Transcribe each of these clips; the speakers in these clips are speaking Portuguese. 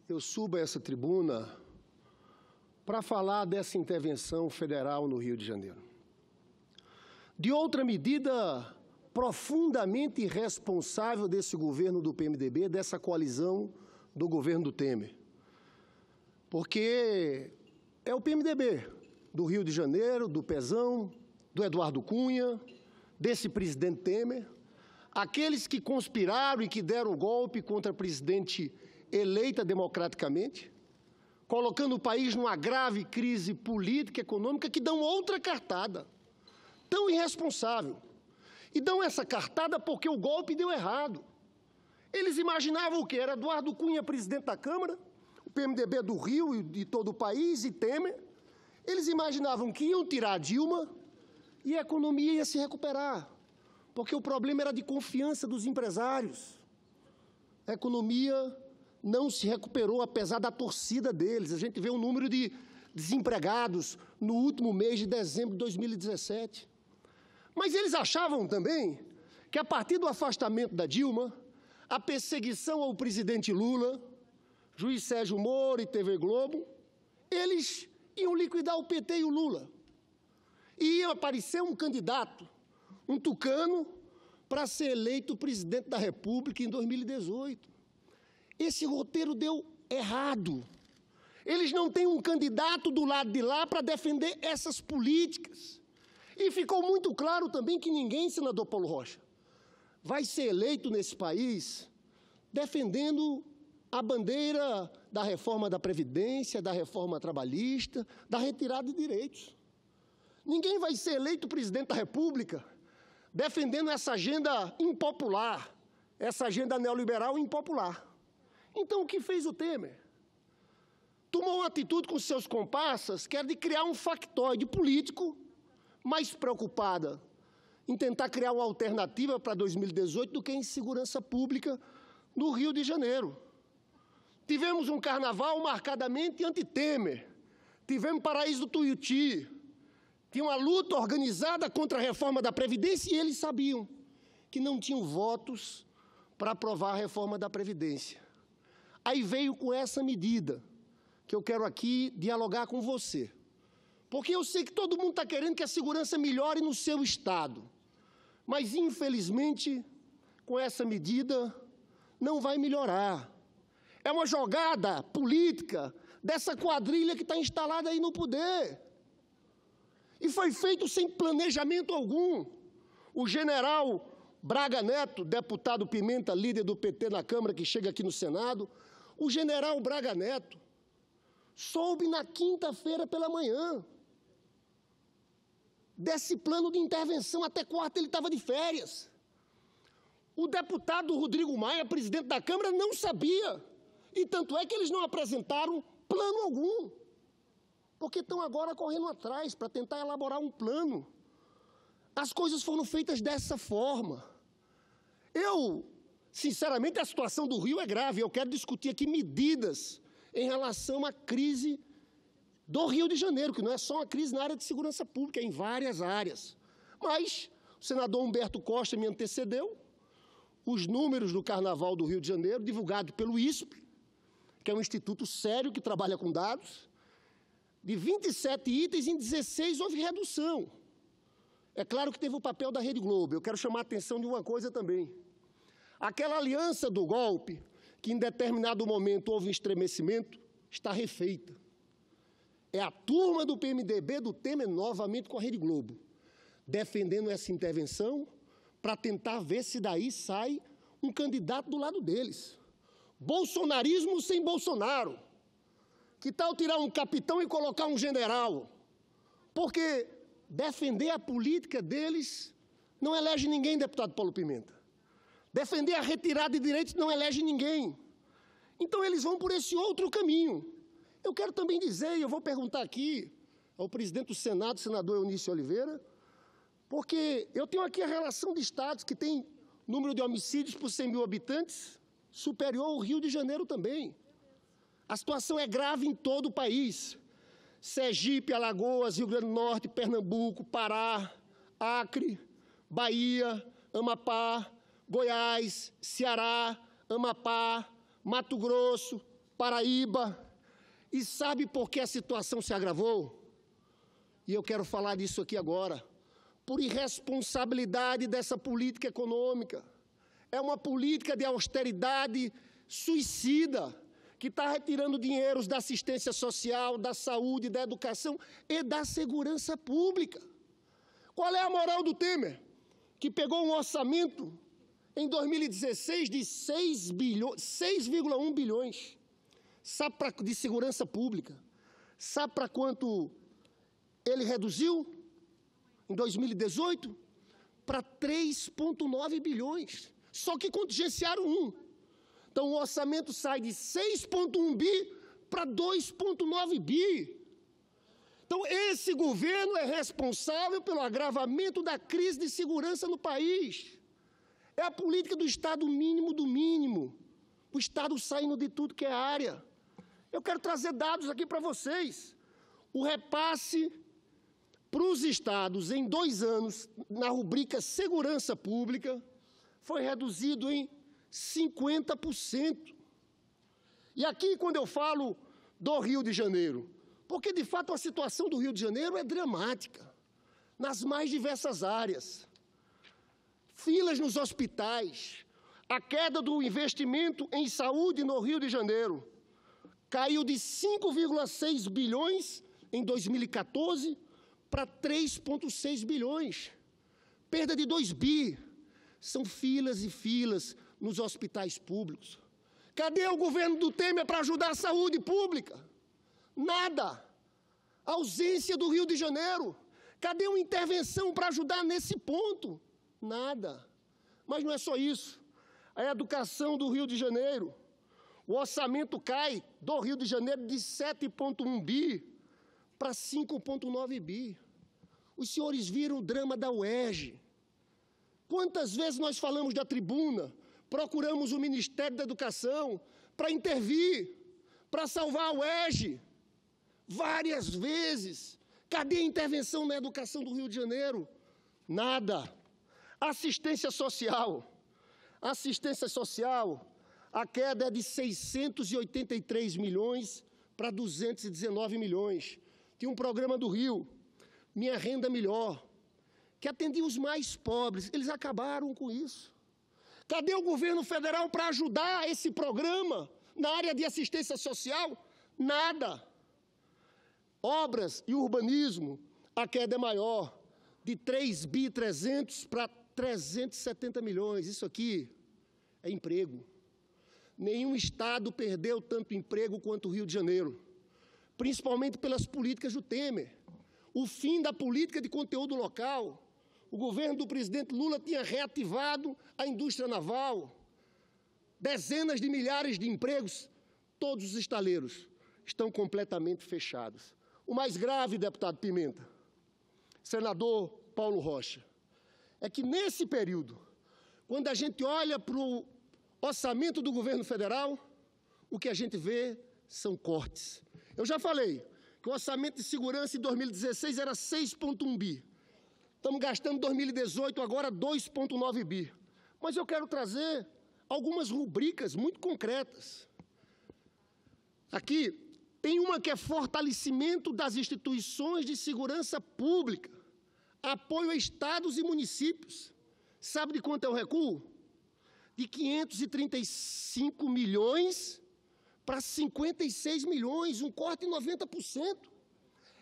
eu subo a essa tribuna para falar dessa intervenção federal no Rio de Janeiro. De outra medida profundamente irresponsável desse governo do PMDB, dessa coalizão do governo do Temer. Porque é o PMDB do Rio de Janeiro, do Pezão, do Eduardo Cunha, desse presidente Temer, aqueles que conspiraram e que deram golpe contra a presidente eleita democraticamente, colocando o país numa grave crise política e econômica, que dão outra cartada, tão irresponsável. E dão essa cartada porque o golpe deu errado. Eles imaginavam o quê? Era Eduardo Cunha presidente da Câmara, o PMDB do Rio e de todo o país, e Temer. Eles imaginavam que iam tirar Dilma e a economia ia se recuperar, porque o problema era de confiança dos empresários. A economia não se recuperou, apesar da torcida deles. A gente vê o número de desempregados no último mês de dezembro de 2017. Mas eles achavam também que, a partir do afastamento da Dilma, a perseguição ao presidente Lula, juiz Sérgio Moro e TV Globo, eles iam liquidar o PT e o Lula. E ia aparecer um candidato, um tucano, para ser eleito presidente da República em 2018. Esse roteiro deu errado. Eles não têm um candidato do lado de lá para defender essas políticas. E ficou muito claro também que ninguém, senador Paulo Rocha, vai ser eleito nesse país defendendo a bandeira da reforma da Previdência, da reforma trabalhista, da retirada de direitos. Ninguém vai ser eleito presidente da República defendendo essa agenda impopular, essa agenda neoliberal impopular. Então, o que fez o Temer? Tomou uma atitude com seus comparsas, que era de criar um factoide político mais preocupada em tentar criar uma alternativa para 2018 do que em segurança pública no Rio de Janeiro. Tivemos um carnaval marcadamente anti-Temer, tivemos Paraíso do Tuiuti, tinha uma luta organizada contra a reforma da Previdência e eles sabiam que não tinham votos para aprovar a reforma da Previdência. Aí veio com essa medida, que eu quero aqui dialogar com você. Porque eu sei que todo mundo está querendo que a segurança melhore no seu estado. Mas, infelizmente, com essa medida, não vai melhorar. É uma jogada política dessa quadrilha que está instalada aí no poder. E foi feito sem planejamento algum. O general Braga Neto, deputado Pimenta, líder do PT na Câmara, que chega aqui no Senado, o general Braga Neto soube na quinta-feira pela manhã desse plano de intervenção. Até quarta ele estava de férias. O deputado Rodrigo Maia, presidente da Câmara, não sabia. E tanto é que eles não apresentaram plano algum. Porque estão agora correndo atrás para tentar elaborar um plano. As coisas foram feitas dessa forma. Sinceramente, a situação do Rio é grave. Eu quero discutir aqui medidas em relação à crise do Rio de Janeiro, que não é só uma crise na área de segurança pública, é em várias áreas. Mas o senador Humberto Costa me antecedeu. Os números do Carnaval do Rio de Janeiro, divulgado pelo ISP, que é um instituto sério que trabalha com dados, de 27 itens, em 16 houve redução. É claro que teve o papel da Rede Globo. Eu quero chamar a atenção de uma coisa também. Aquela aliança do golpe, que em determinado momento houve um estremecimento, está refeita. É a turma do PMDB do Temer novamente com a Rede Globo, defendendo essa intervenção para tentar ver se daí sai um candidato do lado deles. Bolsonarismo sem Bolsonaro. Que tal tirar um capitão e colocar um general? Porque defender a política deles não elege ninguém, deputado Paulo Pimenta. Defender a retirada de direitos não elege ninguém. Então, eles vão por esse outro caminho. Eu quero também dizer, e eu vou perguntar aqui ao presidente do Senado, senador Eunício Oliveira, porque eu tenho aqui a relação de estados que tem número de homicídios por 100 mil habitantes superior ao Rio de Janeiro também. A situação é grave em todo o país. Sergipe, Alagoas, Rio Grande do Norte, Pernambuco, Pará, Acre, Bahia, Amapá, Goiás, Ceará, Amapá, Mato Grosso, Paraíba. E sabe por que a situação se agravou? E eu quero falar disso aqui agora. Por irresponsabilidade dessa política econômica. É uma política de austeridade suicida, que está retirando dinheiros da assistência social, da saúde, da educação e da segurança pública. Qual é a moral do Temer? Que pegou um orçamento em 2016 de 6,1 bilhões de segurança pública. Sabe para quanto ele reduziu em 2018? Para 3,9 bilhões. Só que contingenciaram 1. Então, o orçamento sai de 6,1 bi para 2,9 bi. Então, esse governo é responsável pelo agravamento da crise de segurança no país. É a política do Estado mínimo do mínimo. O Estado saindo de tudo que é área. Eu quero trazer dados aqui para vocês. O repasse para os estados em 2 anos, na rubrica Segurança Pública, foi reduzido em 50%. E aqui, quando eu falo do Rio de Janeiro, porque, de fato, a situação do Rio de Janeiro é dramática, nas mais diversas áreas. Filas nos hospitais, a queda do investimento em saúde no Rio de Janeiro caiu de 5,6 bilhões em 2014 para 3,6 bilhões. Perda de 2 bi. São filas e filas nos hospitais públicos. Cadê o governo do Temer para ajudar a saúde pública? Nada. Ausência do Rio de Janeiro. Cadê uma intervenção para ajudar nesse ponto? Nada. Mas não é só isso. A educação do Rio de Janeiro. O orçamento cai do Rio de Janeiro de 7,1 bi para 5,9 bi. Os senhores viram o drama da UERJ. Quantas vezes nós falamos da tribuna, procuramos o Ministério da Educação para intervir, para salvar a UERJ? Várias vezes. Cadê a intervenção na educação do Rio de Janeiro? Nada. Assistência social. Assistência social, a queda é de 683 milhões para 219 milhões. Tinha um programa do Rio, Minha Renda Melhor, que atendia os mais pobres. Eles acabaram com isso. Cadê o governo federal para ajudar esse programa na área de assistência social? Nada. Obras e urbanismo, a queda é maior, de 3 bi 300 para 370 milhões. Isso aqui é emprego. Nenhum estado perdeu tanto emprego quanto o Rio de Janeiro, principalmente pelas políticas do Temer. O fim da política de conteúdo local. O governo do presidente Lula tinha reativado a indústria naval. Dezenas de milhares de empregos, todos os estaleiros estão completamente fechados. O mais grave, deputado Pimenta, senador Paulo Rocha, é que nesse período, quando a gente olha para o orçamento do governo federal, o que a gente vê são cortes. Eu já falei que o orçamento de segurança em 2016 era 6,1 bi. Estamos gastando em 2018 agora 2,9 bi. Mas eu quero trazer algumas rubricas muito concretas. Aqui tem uma que é fortalecimento das instituições de segurança pública, apoio a estados e municípios. Sabe de quanto é o recuo? De 535 milhões para 56 milhões, um corte de 90%.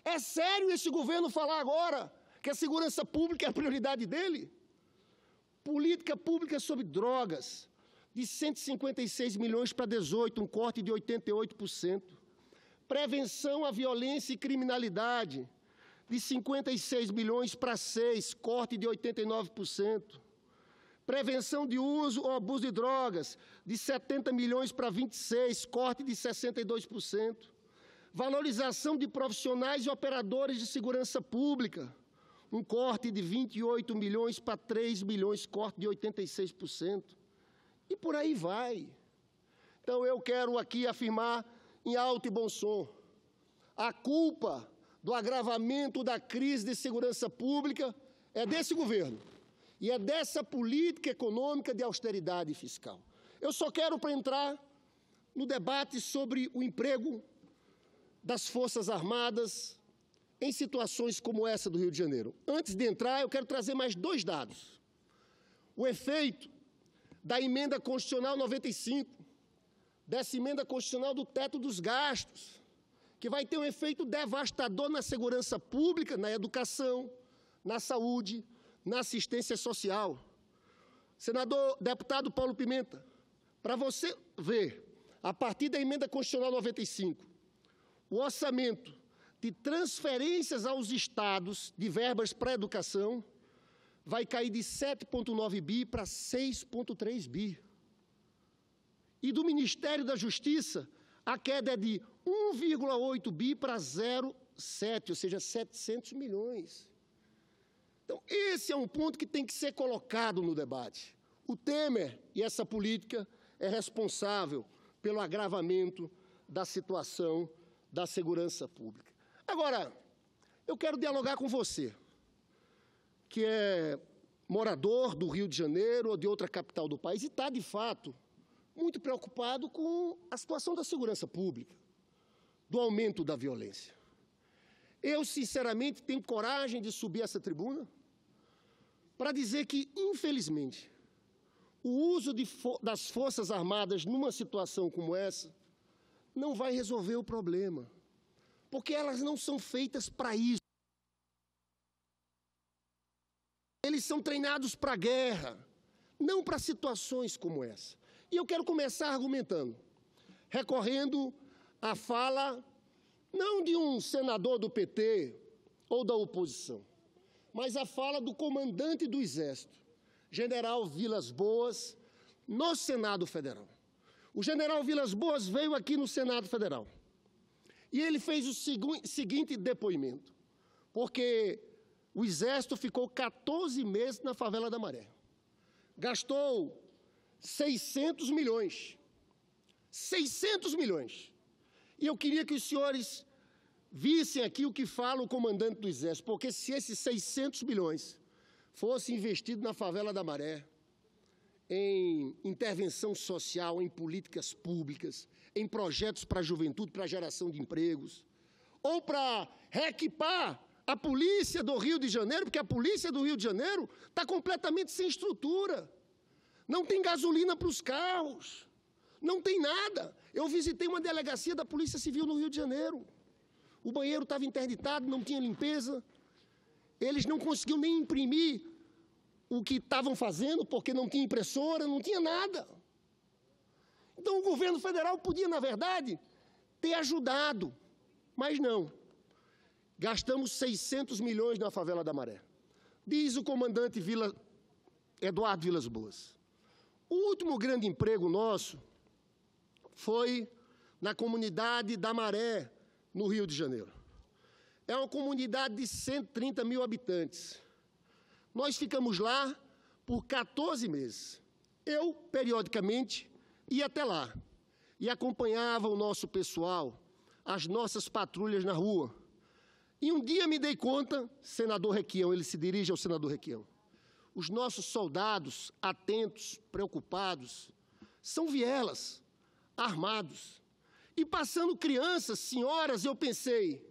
É sério esse governo falar agora que a segurança pública é a prioridade dele? Política pública sobre drogas, de 156 milhões para 18, um corte de 88%. Prevenção à violência e criminalidade, de 56 milhões para 6, corte de 89%. Prevenção de uso ou abuso de drogas, de 70 milhões para 26, corte de 62%. Valorização de profissionais e operadores de segurança pública, um corte de 28 milhões para 3 milhões, corte de 86%. E por aí vai. Então, eu quero aqui afirmar em alto e bom som, a culpa do agravamento da crise de segurança pública é desse governo e é dessa política econômica de austeridade fiscal. Eu só quero, para entrar no debate sobre o emprego das Forças Armadas em situações como essa do Rio de Janeiro. Antes de entrar, eu quero trazer mais 2 dados. O efeito da emenda constitucional 95, dessa emenda constitucional do teto dos gastos, que vai ter um efeito devastador na segurança pública, na educação, na saúde, na assistência social. Deputado Paulo Pimenta, para você ver, a partir da emenda constitucional 95, o orçamento de transferências aos estados de verbas para a educação vai cair de 7,9 bi para 6,3 bi. E do Ministério da Justiça, a queda é de 1,8 bi para 0,7, ou seja, 700 milhões. Então, esse é um ponto que tem que ser colocado no debate. O Temer e essa política é responsável pelo agravamento da situação da segurança pública. Agora, eu quero dialogar com você, que é morador do Rio de Janeiro ou de outra capital do país e está, de fato, muito preocupado com a situação da segurança pública, do aumento da violência. Eu, sinceramente, tenho coragem de subir essa tribuna para dizer que, infelizmente, o uso das Forças Armadas numa situação como essa não vai resolver o problema, porque elas não são feitas para isso. Eles são treinados para a guerra, não para situações como essa. E eu quero começar argumentando, recorrendo à fala, não de um senador do PT ou da oposição, mas a fala do comandante do Exército, general Vilas Boas, no Senado Federal. O general Vilas Boas veio aqui no Senado Federal e ele fez o seguinte depoimento, porque o Exército ficou 14 meses na favela da Maré, gastou 600 milhões. 600 milhões. E eu queria que os senhores vissem aqui o que fala o comandante do Exército, porque se esses 600 milhões fossem investidos na favela da Maré, em intervenção social, em políticas públicas, em projetos para a juventude, para a geração de empregos, ou para reequipar a polícia do Rio de Janeiro, porque a polícia do Rio de Janeiro está completamente sem estrutura. Não tem gasolina para os carros, não tem nada. Eu visitei uma delegacia da Polícia Civil no Rio de Janeiro. O banheiro estava interditado, não tinha limpeza. Eles não conseguiam nem imprimir o que estavam fazendo, porque não tinha impressora, não tinha nada. Então o governo federal podia, na verdade, ter ajudado, mas não. Gastamos 600 milhões na favela da Maré. Diz o comandante Eduardo Vilas Boas. O último grande emprego nosso foi na comunidade da Maré, no Rio de Janeiro. É uma comunidade de 130 mil habitantes. Nós ficamos lá por 14 meses. Eu, periodicamente, ia até lá e acompanhava o nosso pessoal, as nossas patrulhas na rua. E um dia me dei conta, senador Requião, ele se dirige ao senador Requião, os nossos soldados, atentos, preocupados, são vielas, armados. E passando crianças, senhoras, eu pensei,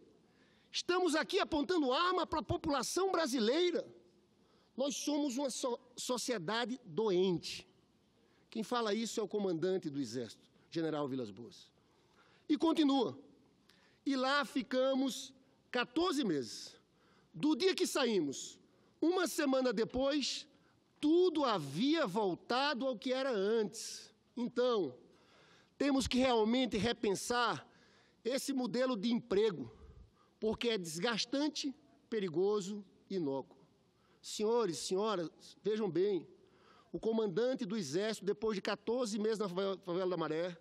estamos aqui apontando arma para a população brasileira. Nós somos uma sociedade doente. Quem fala isso é o comandante do Exército, general Vilas Boas. E continua. E lá ficamos 14 meses. Do dia que saímos, uma semana depois, tudo havia voltado ao que era antes. Então, temos que realmente repensar esse modelo de emprego, porque é desgastante, perigoso e inócuo. Senhores, senhoras, vejam bem, o comandante do Exército, depois de 14 meses na favela da Maré,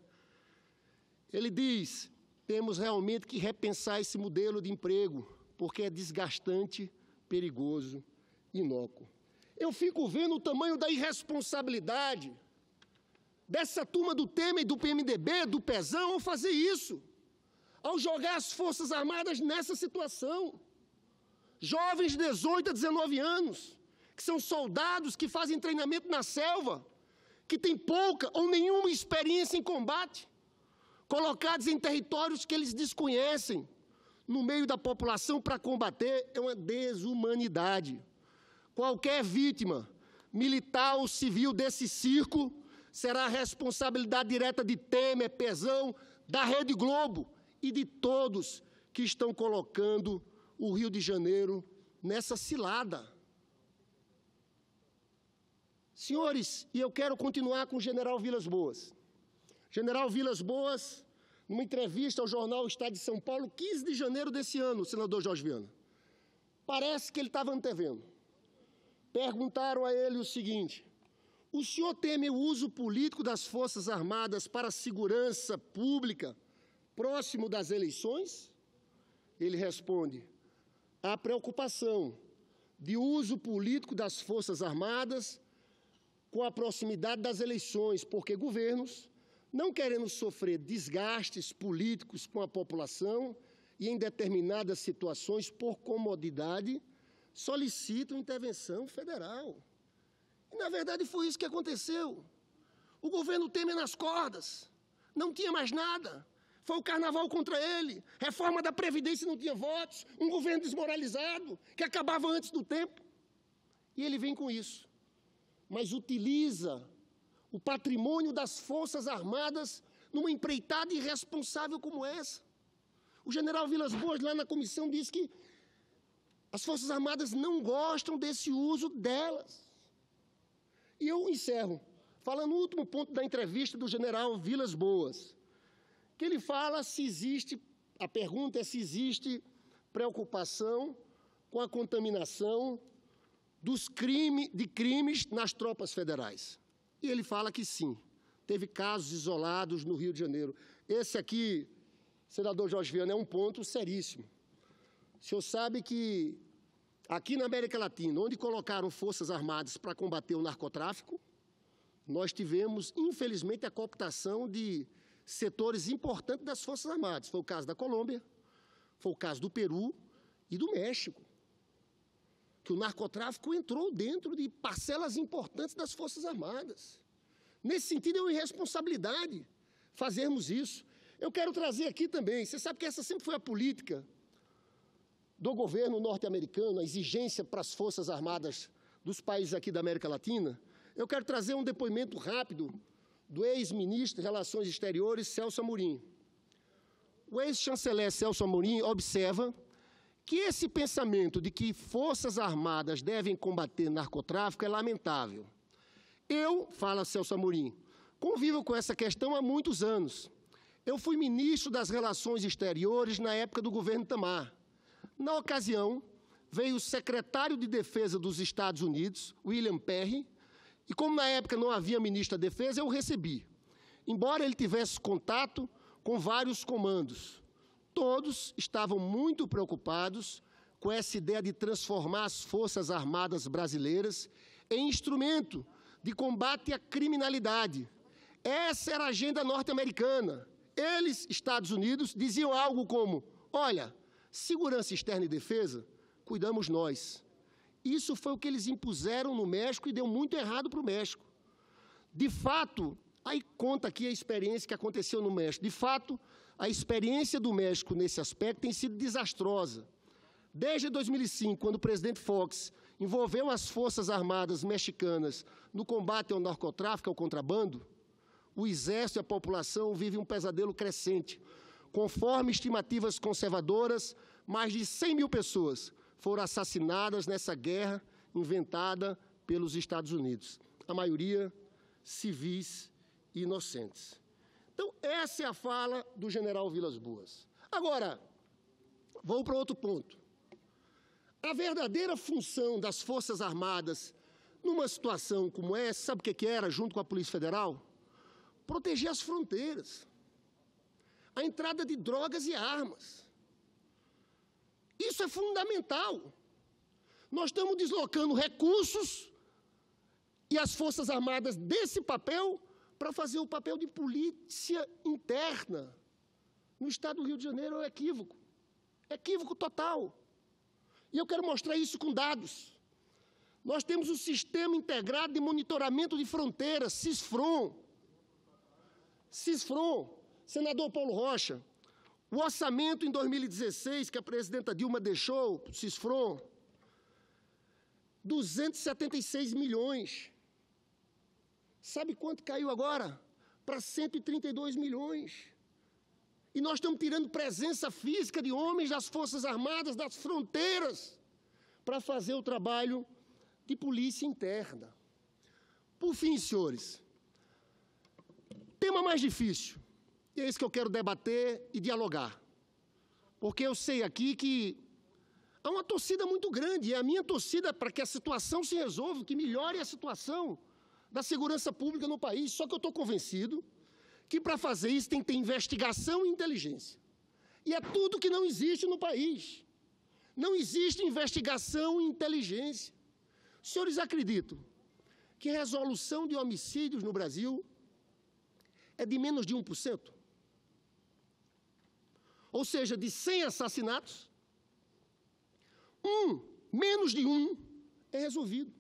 ele diz, temos realmente que repensar esse modelo de emprego, porque é desgastante, perigoso e inócuo. Eu fico vendo o tamanho da irresponsabilidade dessa turma do Temer, do PMDB, do Pezão, ao fazer isso, ao jogar as Forças Armadas nessa situação. Jovens de 18 a 19 anos, que são soldados, que fazem treinamento na selva, que têm pouca ou nenhuma experiência em combate, colocados em territórios que eles desconhecem, no meio da população para combater, é uma desumanidade. Qualquer vítima, militar ou civil desse circo, será a responsabilidade direta de Temer, Pezão, da Rede Globo e de todos que estão colocando o Rio de Janeiro nessa cilada. Senhores, e eu quero continuar com o general Vilas Boas. General Vilas Boas, numa entrevista ao jornal Estado de São Paulo, 15 de janeiro desse ano, senador Jorge Viana. Parece que ele estava antevendo. Perguntaram a ele o seguinte: o senhor teme o uso político das Forças Armadas para a segurança pública próximo das eleições? Ele responde: a preocupação de uso político das Forças Armadas com a proximidade das eleições, porque governos, não querendo sofrer desgastes políticos com a população e em determinadas situações por comodidade, solicitam intervenção federal. E, na verdade, foi isso que aconteceu. O governo Temer nas cordas, não tinha mais nada. Foi o carnaval contra ele, reforma da Previdência não tinha votos, um governo desmoralizado, que acabava antes do tempo. E ele vem com isso, mas utiliza o patrimônio das Forças Armadas numa empreitada irresponsável como essa. O general Vilas Boas, lá na comissão, disse que as Forças Armadas não gostam desse uso delas. E eu encerro falando no último ponto da entrevista do general Vilas Boas, que ele fala se existe, a pergunta é se existe preocupação com a contaminação de crimes nas tropas federais. E ele fala que sim, teve casos isolados no Rio de Janeiro. Esse aqui, senador Jorge Viana, é um ponto seríssimo. O senhor sabe que aqui na América Latina, onde colocaram Forças Armadas para combater o narcotráfico, nós tivemos, infelizmente, a cooptação de setores importantes das Forças Armadas. Foi o caso da Colômbia, foi o caso do Peru e do México, que o narcotráfico entrou dentro de parcelas importantes das Forças Armadas. Nesse sentido, é uma irresponsabilidade fazermos isso. Eu quero trazer aqui também, você sabe que essa sempre foi a política do governo norte-americano, a exigência para as Forças Armadas dos países aqui da América Latina. Eu quero trazer um depoimento rápido do ex-ministro de Relações Exteriores, Celso Amorim. O ex-chanceler Celso Amorim observa que esse pensamento de que Forças Armadas devem combater narcotráfico é lamentável. Eu, fala Celso Amorim, convivo com essa questão há muitos anos. Eu fui ministro das Relações Exteriores na época do governo Itamar. Na ocasião, veio o secretário de Defesa dos Estados Unidos, William Perry, e como na época não havia ministro da Defesa, eu o recebi. Embora ele tivesse contato com vários comandos, todos estavam muito preocupados com essa ideia de transformar as Forças Armadas brasileiras em instrumento de combate à criminalidade. Essa era a agenda norte-americana. Eles, Estados Unidos, diziam algo como: olha, segurança externa e defesa, cuidamos nós. Isso foi o que eles impuseram no México e deu muito errado para o México. De fato, aí conta aqui a experiência que aconteceu no México. De fato, a experiência do México nesse aspecto tem sido desastrosa. Desde 2005, quando o presidente Fox envolveu as Forças Armadas mexicanas no combate ao narcotráfico e ao contrabando, o Exército e a população vivem um pesadelo crescente. Conforme estimativas conservadoras, mais de 100 mil pessoas foram assassinadas nessa guerra inventada pelos Estados Unidos. A maioria civis e inocentes. Então, essa é a fala do general Vilas Boas. Agora, vou para outro ponto. A verdadeira função das Forças Armadas, numa situação como essa, sabe o que era, junto com a Polícia Federal? Proteger as fronteiras, a entrada de drogas e armas. Isso é fundamental. Nós estamos deslocando recursos e as Forças Armadas desse papel para fazer o papel de polícia interna. No estado do Rio de Janeiro é um equívoco. Equívoco total. E eu quero mostrar isso com dados. Nós temos o Sistema Integrado de Monitoramento de Fronteiras, SISFRON. SISFRON. Senador Paulo Rocha, o orçamento em 2016 que a presidenta Dilma deixou, o CISFRON, 276 milhões. Sabe quanto caiu agora? Para 132 milhões. E nós estamos tirando presença física de homens das Forças Armadas, das fronteiras, para fazer o trabalho de polícia interna. Por fim, senhores, tema mais difícil, e é isso que eu quero debater e dialogar, porque eu sei aqui que há uma torcida muito grande, e a minha torcida para que a situação se resolva, que melhore a situação da segurança pública no país, só que eu estou convencido que para fazer isso tem que ter investigação e inteligência. E é tudo que não existe no país. Não existe investigação e inteligência. Os senhores acreditam que a resolução de homicídios no Brasil é de menos de 1%? Ou seja, de 100 assassinatos, menos de um é resolvido.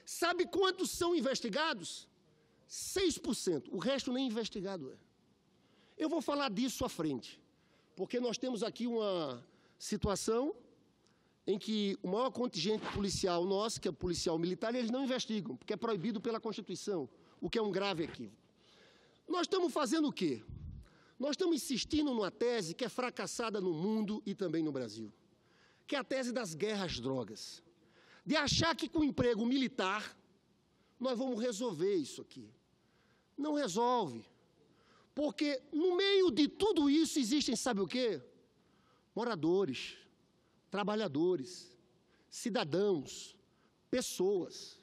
Sabe quantos são investigados? 6%. O resto nem investigado é. Eu vou falar disso à frente, porque nós temos aqui uma situação em que o maior contingente policial nosso, que é o policial militar, eles não investigam, porque é proibido pela Constituição, o que é um grave equívoco. Nós estamos fazendo o quê? Nós estamos insistindo numa tese que é fracassada no mundo e também no Brasil, que é a tese das guerras drogas, de achar que com o emprego militar nós vamos resolver isso aqui. Não resolve, porque no meio de tudo isso existem, sabe o quê? Moradores, trabalhadores, cidadãos, pessoas.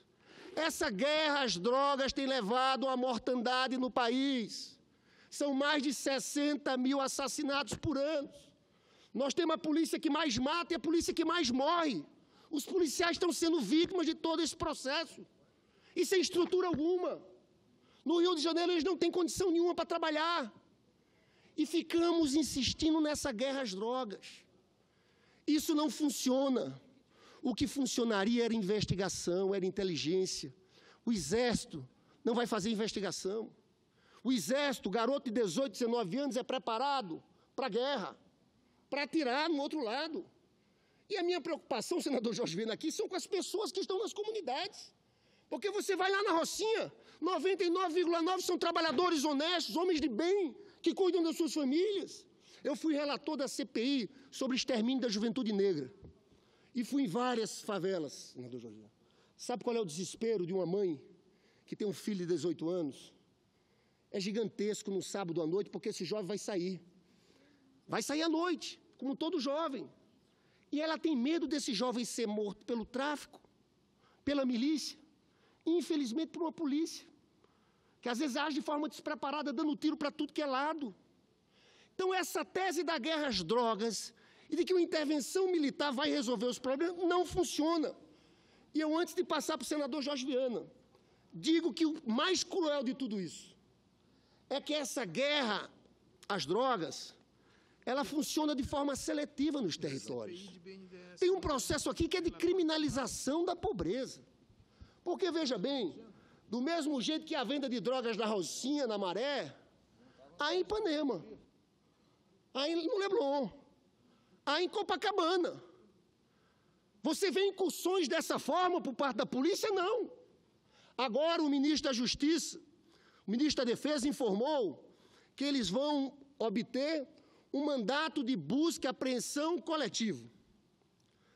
Essa guerra às drogas tem levado à mortandade no país. São mais de 60 mil assassinatos por ano. Nós temos a polícia que mais mata e a polícia que mais morre. Os policiais estão sendo vítimas de todo esse processo. E sem estrutura alguma. No Rio de Janeiro eles não têm condição nenhuma para trabalhar. E ficamos insistindo nessa guerra às drogas. Isso não funciona. O que funcionaria era investigação, era inteligência. O Exército não vai fazer investigação. O Exército, garoto de 18, 19 anos, é preparado para a guerra, para atirar no outro lado. E a minha preocupação, senador Jorge Viana, aqui, são com as pessoas que estão nas comunidades. Porque você vai lá na Rocinha, 99,9% são trabalhadores honestos, homens de bem, que cuidam das suas famílias. Eu fui relator da CPI sobre extermínio da juventude negra. E fui em várias favelas, senador Jorge Viana. Sabe qual é o desespero de uma mãe que tem um filho de 18 anos? É gigantesco no sábado à noite, porque esse jovem vai sair. Vai sair à noite, como todo jovem. E ela tem medo desse jovem ser morto pelo tráfico, pela milícia, e infelizmente por uma polícia, que às vezes age de forma despreparada, dando tiro para tudo que é lado. Então essa tese da guerra às drogas e de que uma intervenção militar vai resolver os problemas não funciona. E eu, antes de passar para o senador Jorge Viana, digo que o mais cruel de tudo isso é que essa guerra às drogas, ela funciona de forma seletiva nos territórios. Tem um processo aqui que é de criminalização da pobreza. Porque, veja bem, do mesmo jeito que a venda de drogas na Rocinha, na Maré, há em Ipanema, há no Leblon, há em Copacabana. Você vê incursões dessa forma por parte da polícia? Não. Agora o ministro da Justiça, o ministro da Defesa informou que eles vão obter um mandato de busca e apreensão coletivo.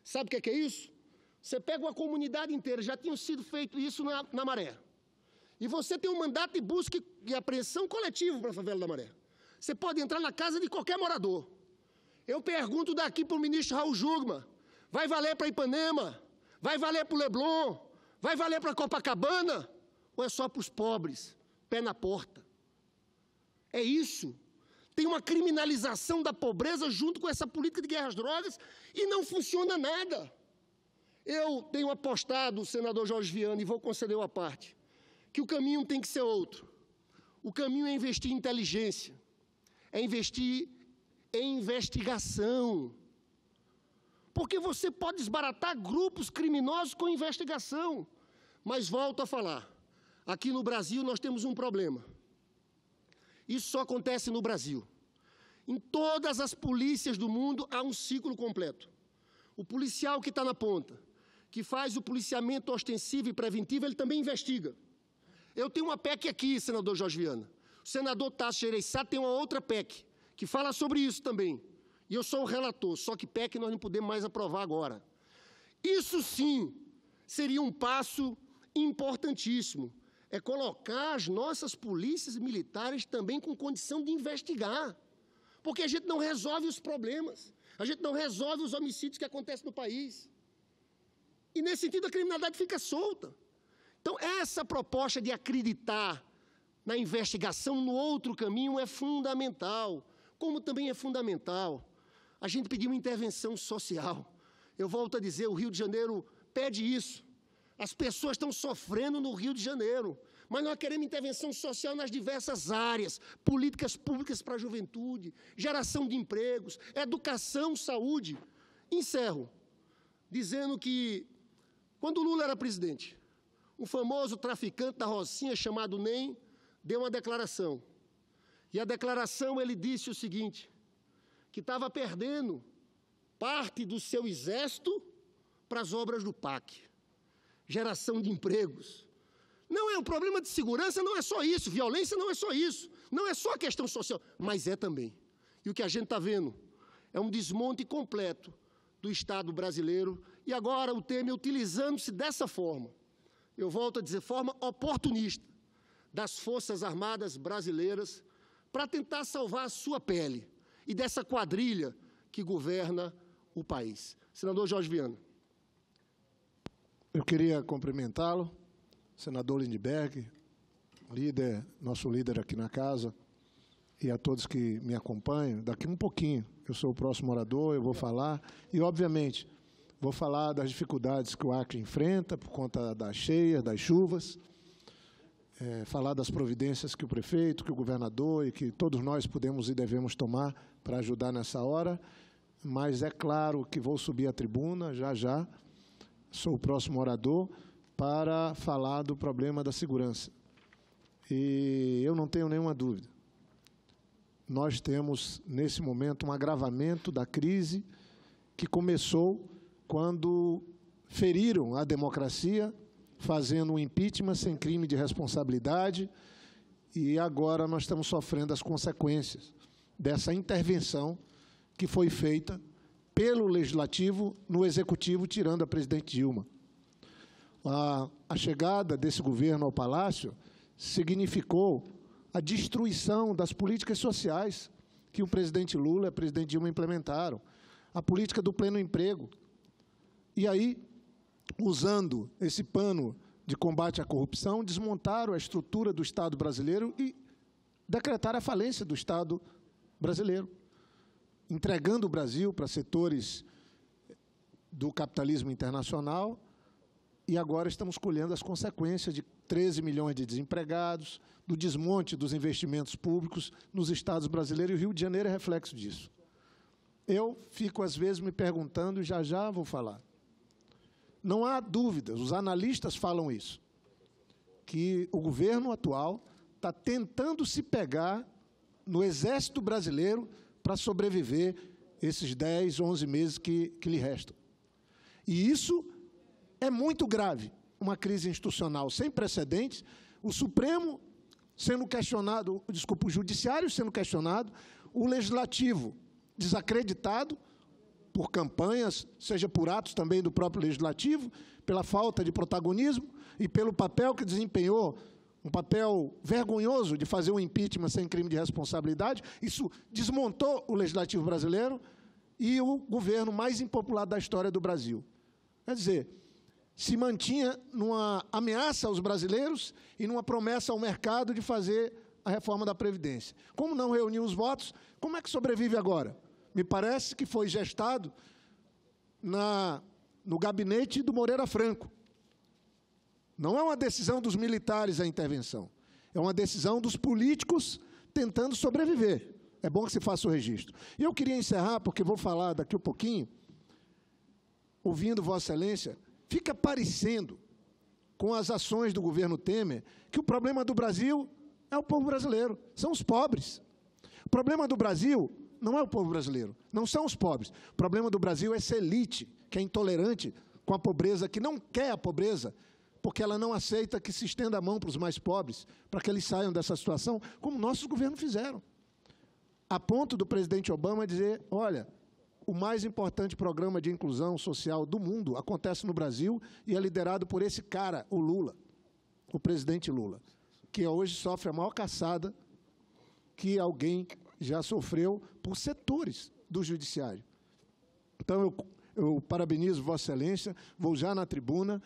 Sabe o que é isso? Você pega uma comunidade inteira, já tinha sido feito isso na Maré. E você tem um mandato de busca e apreensão coletivo para a favela da Maré. Você pode entrar na casa de qualquer morador. Eu pergunto daqui para o ministro Raul Jungmann, vai valer para Ipanema? Vai valer para o Leblon? Vai valer para Copacabana? Ou é só para os pobres? Pé na porta. É isso. Tem uma criminalização da pobreza junto com essa política de guerra às drogas e não funciona nada. Eu tenho apostado, senador Jorge Viana, e vou conceder uma parte, que o caminho tem que ser outro. O caminho é investir em inteligência, é investir em investigação. Porque você pode desbaratar grupos criminosos com investigação. Mas volto a falar, aqui no Brasil nós temos um problema. Isso só acontece no Brasil. Em todas as polícias do mundo há um ciclo completo. O policial que está na ponta, que faz o policiamento ostensivo e preventivo, ele também investiga. Eu tenho uma PEC aqui, senador Jorge Viana. O senador Tasso Gereissati tem uma outra PEC, que fala sobre isso também. E eu sou o relator, só que PEC nós não podemos mais aprovar agora. Isso sim seria um passo importantíssimo. É colocar as nossas polícias militares também com condição de investigar. Porque a gente não resolve os problemas. A gente não resolve os homicídios que acontecem no país. E, nesse sentido, a criminalidade fica solta. Então, essa proposta de acreditar na investigação no outro caminho é fundamental. Como também é fundamental a gente pedir uma intervenção social. Eu volto a dizer, o Rio de Janeiro pede isso. As pessoas estão sofrendo no Rio de Janeiro, mas nós queremos intervenção social nas diversas áreas, políticas públicas para a juventude, geração de empregos, educação, saúde. Encerro dizendo que, quando Lula era presidente, um famoso traficante da Rocinha chamado NEM deu uma declaração. E a declaração ele disse o seguinte, que estava perdendo parte do seu exército para as obras do PAC. Geração de empregos. Não é um problema de segurança, não é só isso. Violência não é só isso. Não é só a questão social, mas é também. E o que a gente está vendo é um desmonte completo do Estado brasileiro. E agora o Temer utilizando-se dessa forma, eu volto a dizer, forma oportunista das Forças Armadas brasileiras para tentar salvar a sua pele e dessa quadrilha que governa o país. Senador Jorge Viana. Eu queria cumprimentá-lo, senador Lindbergh, nosso líder aqui na casa, e a todos que me acompanham. Daqui um pouquinho, eu sou o próximo orador, eu vou falar, e, obviamente, vou falar das dificuldades que o Acre enfrenta por conta das cheias, das chuvas, falar das providências que o prefeito, que o governador e que todos nós podemos e devemos tomar para ajudar nessa hora, mas é claro que vou subir à tribuna, já, sou o próximo orador, para falar do problema da segurança. E eu não tenho nenhuma dúvida. Nós temos, nesse momento, um agravamento da crise que começou quando feriram a democracia, fazendo um impeachment sem crime de responsabilidade, e agora nós estamos sofrendo as consequências dessa intervenção que foi feita pelo Legislativo no Executivo, tirando a presidente Dilma. A chegada desse governo ao Palácio significou a destruição das políticas sociais que o presidente Lula e a presidente Dilma implementaram, a política do pleno emprego. E aí, usando esse pano de combate à corrupção, desmontaram a estrutura do Estado brasileiro e decretaram a falência do Estado brasileiro, entregando o Brasil para setores do capitalismo internacional, e agora estamos colhendo as consequências de 13 milhões de desempregados, do desmonte dos investimentos públicos nos estados brasileiros, e o Rio de Janeiro é reflexo disso. Eu fico, às vezes, me perguntando, e já vou falar. Não há dúvidas, os analistas falam isso, que o governo atual está tentando se pegar no Exército Brasileiro para sobreviver esses 10, 11 meses que lhe restam. E isso é muito grave, uma crise institucional sem precedentes, o Supremo sendo questionado, o Judiciário sendo questionado, o Legislativo desacreditado por campanhas, seja por atos também do próprio Legislativo, pela falta de protagonismo e pelo papel que desempenhou, um papel vergonhoso de fazer um impeachment sem crime de responsabilidade. Isso desmontou o Legislativo brasileiro e o governo mais impopular da história do Brasil. Quer dizer, se mantinha numa ameaça aos brasileiros e numa promessa ao mercado de fazer a reforma da Previdência. Como não reuniu os votos, como é que sobrevive agora? Me parece que foi gestado no gabinete do Moreira Franco. Não é uma decisão dos militares a intervenção, é uma decisão dos políticos tentando sobreviver. É bom que se faça o registro. E eu queria encerrar, porque vou falar daqui a pouquinho, ouvindo Vossa Excelência, fica parecendo, com as ações do governo Temer, que o problema do Brasil é o povo brasileiro, são os pobres. O problema do Brasil não é o povo brasileiro, não são os pobres. O problema do Brasil é essa elite, que é intolerante com a pobreza, que não quer a pobreza, porque ela não aceita que se estenda a mão para os mais pobres, para que eles saiam dessa situação, como nossos governos fizeram. A ponto do presidente Obama dizer, olha, o mais importante programa de inclusão social do mundo acontece no Brasil e é liderado por esse cara, o Lula, o presidente Lula, que hoje sofre a maior caçada que alguém já sofreu por setores do judiciário. Então, eu parabenizo Vossa Excelência, vou já na tribuna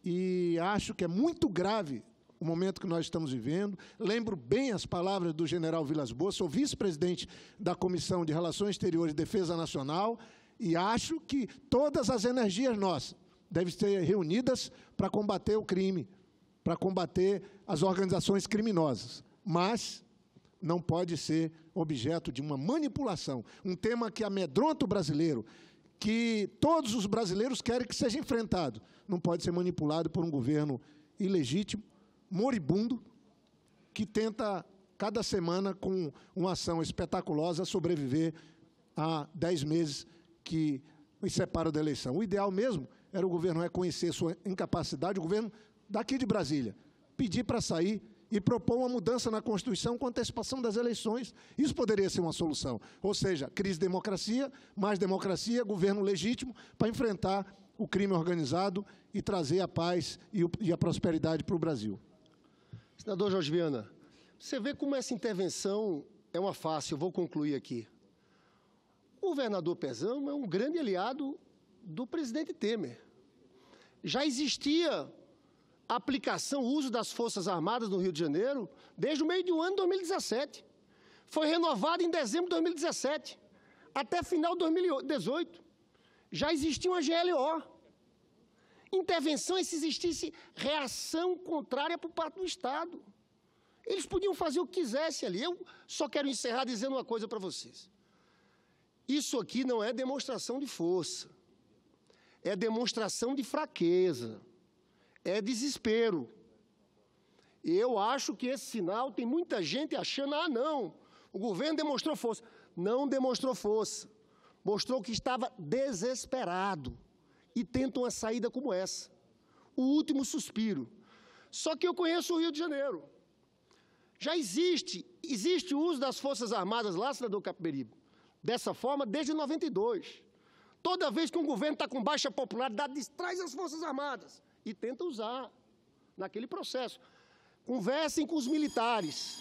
e acho que é muito grave o momento que nós estamos vivendo. Lembro bem as palavras do general Vilas Boas, sou vice-presidente da Comissão de Relações Exteriores e Defesa Nacional e acho que todas as energias nossas devem ser reunidas para combater o crime, para combater as organizações criminosas, mas não pode ser objeto de uma manipulação, um tema que amedronta o brasileiro, que todos os brasileiros querem que seja enfrentado, não pode ser manipulado por um governo ilegítimo, moribundo, que tenta, cada semana, com uma ação espetaculosa, sobreviver a 10 meses que os separam da eleição. O ideal mesmo era o governo reconhecer sua incapacidade, o governo daqui de Brasília, pedir para sair e propor uma mudança na Constituição com antecipação das eleições. Isso poderia ser uma solução. Ou seja, crise de democracia, mais democracia, governo legítimo para enfrentar o crime organizado e trazer a paz e a prosperidade para o Brasil. Senador Jorge Viana, você vê como essa intervenção é uma farsa, eu vou concluir aqui. O governador Pezão é um grande aliado do presidente Temer. Já existia a aplicação, o uso das Forças Armadas no Rio de Janeiro desde o meio do ano de 2017. Foi renovado em dezembro de 2017, até final de 2018. Já existia uma GLO. Intervenção é se existisse reação contrária por parte do Estado. Eles podiam fazer o que quisessem ali. Eu só quero encerrar dizendo uma coisa para vocês. Isso aqui não é demonstração de força. É demonstração de fraqueza. É desespero. Eu acho que esse sinal tem muita gente achando, não, o governo demonstrou força. Não demonstrou força. Mostrou que estava desesperado. E tenta uma saída como essa. O último suspiro. Só que eu conheço o Rio de Janeiro. Já existe o uso das Forças Armadas lá, senador Capiberibe, dessa forma desde 92. Toda vez que um governo está com baixa popularidade, distrai as Forças Armadas e tenta usar naquele processo. Conversem com os militares.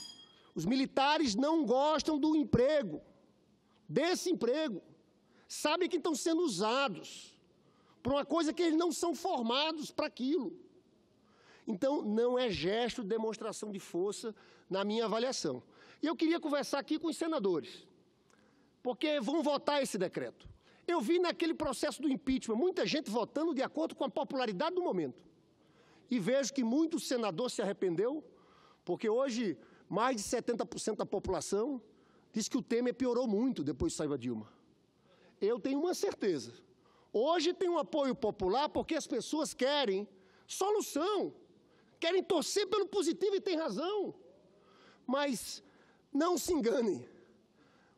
Os militares não gostam do emprego, desse emprego. Sabem que estão sendo usados por uma coisa que eles não são formados para aquilo. Então, não é gesto de demonstração de força na minha avaliação. E eu queria conversar aqui com os senadores, porque vão votar esse decreto. Eu vi naquele processo do impeachment muita gente votando de acordo com a popularidade do momento. E vejo que muito senador se arrependeu, porque hoje mais de 70% da população diz que o Temer piorou muito depois que saiu a Dilma. Eu tenho uma certeza. Hoje tem um apoio popular porque as pessoas querem solução, querem torcer pelo positivo e tem razão. Mas não se enganem,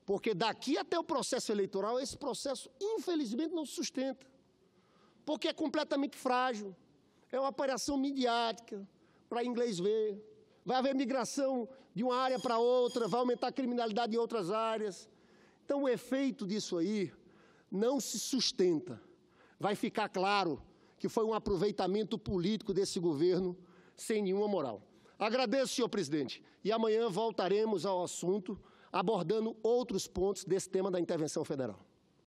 porque daqui até o processo eleitoral, esse processo, infelizmente, não se sustenta, porque é completamente frágil, é uma operação midiática, para inglês ver, vai haver migração de uma área para outra, vai aumentar a criminalidade em outras áreas. Então, o efeito disso aí não se sustenta. Vai ficar claro que foi um aproveitamento político desse governo sem nenhuma moral. Agradeço, senhor presidente, e amanhã voltaremos ao assunto, abordando outros pontos desse tema da intervenção federal.